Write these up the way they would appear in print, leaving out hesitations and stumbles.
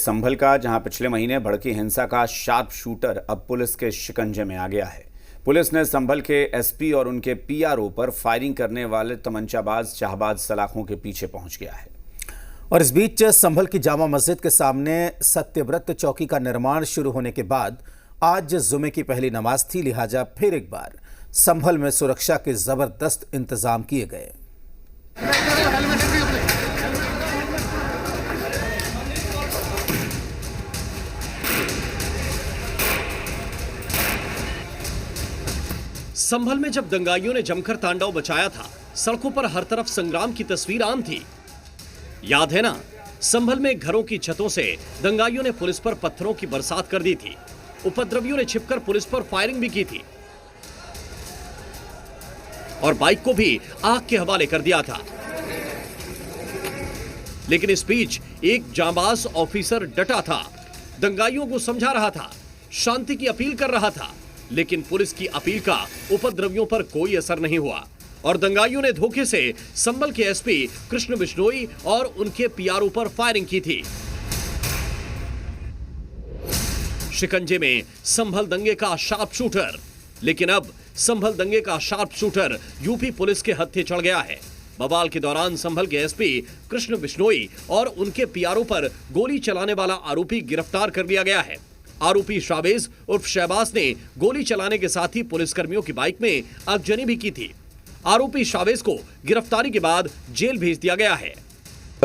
संभल का, जहां पिछले महीने भड़की हिंसा का शार्प शूटर अब पुलिस के शिकंजे में आ गया है। पुलिस ने संभल के एसपी और उनके पीआरओ पर फायरिंग करने वाले तमंचाबाज शाहबाज सलाखों के पीछे पहुंच गया है। और इस बीच संभल की जामा मस्जिद के सामने सत्यव्रत चौकी का निर्माण शुरू होने के बाद आज जुमे की पहली नमाज थी, लिहाजा फिर एक बार संभल में सुरक्षा के जबरदस्त इंतजाम किए गए। संभल में जब दंगाइयों ने जमकर तांडव मचाया था, सड़कों पर हर तरफ संग्राम की तस्वीर आम थी। याद है ना, संभल में घरों की छतों से दंगाइयों ने पुलिस पर पत्थरों की बरसात कर दी थी। उपद्रवियों ने छिपकर पुलिस पर फायरिंग भी की थी और बाइक को भी आग के हवाले कर दिया था। लेकिन इस बीच एक जांबाज ऑफिसर डटा था, दंगाइयों को समझा रहा था, शांति की अपील कर रहा था। लेकिन पुलिस की अपील का उपद्रवियों पर कोई असर नहीं हुआ और दंगाइयों ने धोखे से संभल के एसपी कृष्ण बिश्नोई और उनके पीआरओ पर फायरिंग की थी। शिकंजे में संभल दंगे का शार्प शूटर, लेकिन अब संभल दंगे का शार्प शूटर यूपी पुलिस के हत्थे चढ़ गया है। बवाल के दौरान संभल के एसपी कृष्ण बिश्नोई और उनके पीआरओ पर गोली चलाने वाला आरोपी गिरफ्तार कर लिया गया है। आरोपी शावेज उर्फ शहबाज ने गोली चलाने के साथ ही पुलिसकर्मियों की बाइक में आगजनी भी की थी। आरोपी शावेज को गिरफ्तारी के बाद जेल भेज दिया गया है।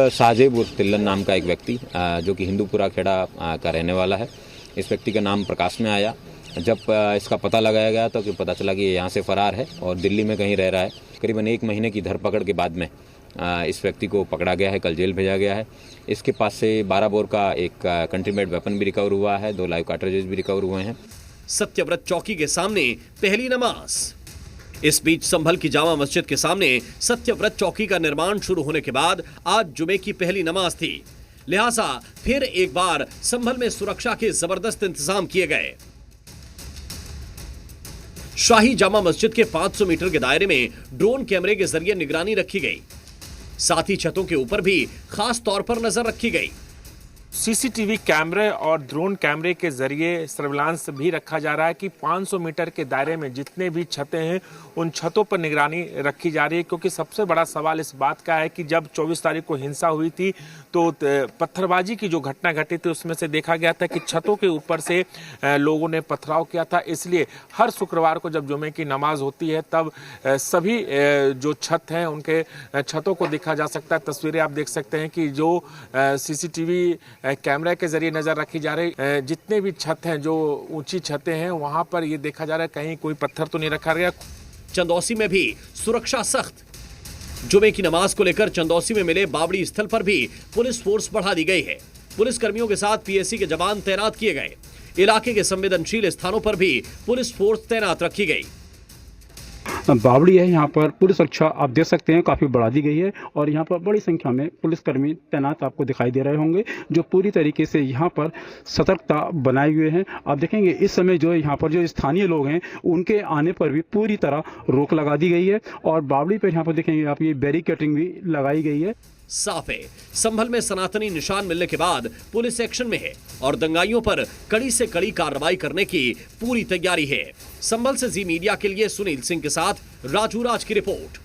साजेब उर्फ तिल्लन नाम का एक व्यक्ति जो कि हिंदूपुरा खेड़ा का रहने वाला है, इस व्यक्ति का नाम प्रकाश में आया। जब इसका पता लगाया गया तो पता चला कि ये यहाँ से फरार है और दिल्ली में कहीं रह रहा है। करीबन 1 महीने की धरपकड़ के बाद में इस व्यक्ति को पकड़ा गया है, कल जेल भेजा गया है। इसके पास से 12 बोर का एक कंट्रीमेड वेपन भी रिकवर हुआ है, 2 लाइव कार्ट्रिजेज भी रिकवर हुए हैं। सत्यव्रत चौकी के सामने पहली नमाज। इस बीच संभल की जामा मस्जिद के सामने सत्यव्रत चौकी का निर्माण शुरू होने के बाद आज जुमे की पहली नमाज थी, लिहाजा फिर एक बार संभल में सुरक्षा के जबरदस्त इंतजाम किए गए। शाही जामा मस्जिद के 500 मीटर के दायरे में ड्रोन कैमरे के जरिए निगरानी रखी गई, साथ ही छतों के ऊपर भी खास तौर पर नजर रखी गई। सीसीटीवी कैमरे और ड्रोन कैमरे के जरिए सर्विलांस भी रखा जा रहा है कि 500 मीटर के दायरे में जितने भी छतें हैं उन छतों पर निगरानी रखी जा रही है, क्योंकि सबसे बड़ा सवाल इस बात का है कि जब 24 तारीख को हिंसा हुई थी तो पत्थरबाजी की जो घटना घटी थी उसमें से देखा गया था कि छतों के ऊपर से लोगों ने पथराव किया था। इसलिए हर शुक्रवार को जब जुमे की नमाज होती है तब सभी जो छत हैं उनके छतों को देखा जा सकता है। तस्वीरें आप देख सकते हैं कि जो सीसीटीवी कैमरे के जरिए नजर रखी जा रही, जितने भी छत हैं, जो ऊंची छतें हैं, वहां पर ये देखा जा रहा है कहीं कोई पत्थर तो नहीं रखा गया। चंदौसी में भी सुरक्षा सख्त। जुमे की नमाज को लेकर चंदौसी में मिले बावड़ी स्थल पर भी पुलिस फोर्स बढ़ा दी गई है। पुलिस कर्मियों के साथ पीएससी के जवान तैनात किए गए। इलाके के संवेदनशील स्थानों पर भी पुलिस फोर्स तैनात रखी गई। बावड़ी है, यहाँ पर पुलिस सुरक्षा आप देख सकते हैं काफ़ी बढ़ा दी गई है और यहाँ पर बड़ी संख्या में पुलिसकर्मी तैनात आपको दिखाई दे रहे होंगे, जो पूरी तरीके से यहाँ पर सतर्कता बनाए हुए हैं। आप देखेंगे इस समय जो यहाँ पर जो स्थानीय लोग हैं उनके आने पर भी पूरी तरह रोक लगा दी गई है और बावड़ी पर यहाँ पर देखेंगे आप ये बैरिकेडिंग भी लगाई गई है। साफ है, संभल में सनातनी निशान मिलने के बाद पुलिस एक्शन में है और दंगाइयों पर कड़ी से कड़ी कार्रवाई करने की पूरी तैयारी है। संभल से जी मीडिया के लिए सुनील सिंह के साथ राजू राज की रिपोर्ट।